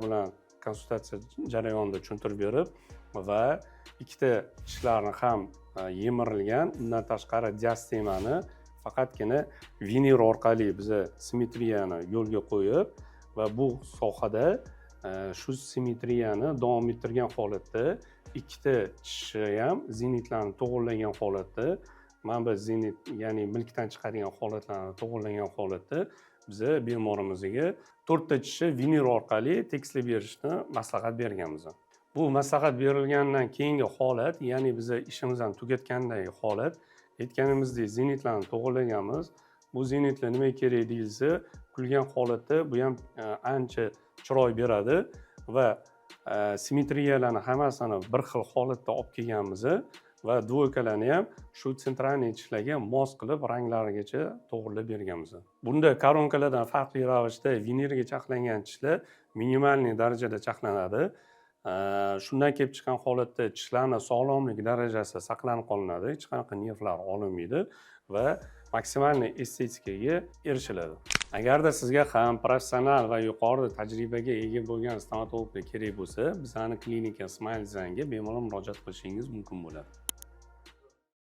bilan konsultatsiya jarayonida tushuntirib berib va ikkita tishlarni ham yemirilgan, undan tashqari diastemani faqatgina vinir orqali biza simmetriyani yo'lga qo'yib va bu sohada shu simmetriyani davom ettirgan holatda ikkita tishi ham zenitlarni to'g'irlagan holatda, mana bu zenit ya'ni milkdan chiqadigan holatlarni to'g'irlagan holatda biza bemorimizga 4 ta tishi vinir orqali tekislab berishni maslahat berganmiz. Bu maslahat berilgandan keyingi holat, ya'ni biza ishimizni tugatgandagi holat, aytganimizdek zenitlarni to'g'irlaganmiz. Bu zenitlar nima kerak deyilsa, kulgan holatda bu ham ancha chiroy beradi va simmetriyalarni hammasini bir xil holatda olib kelganmiz va dvoykalarni ham shu sentralniy tishlarga mos qilib ranglarigacha to'g'irlab berganmiz. Bunda koronkalardan farqli ravishda vinirga chaqlangan tishlar minimalniy darajada chaqlanadi. Shundan kelib chiqqan holatda tishlarning sog'lomlik darajasi saqlanib qolinadi, hech qanaqa nervlar olinmaydi va maksimalniy estetikaga erishiladi. Agarda sizga ham professional va yuqori tajribaga ega bo'lgan stomatologlar kerak bo'lsa, bizning klinika Smile Designga bemalol murojaat qilishingiz mumkin bo'ladi.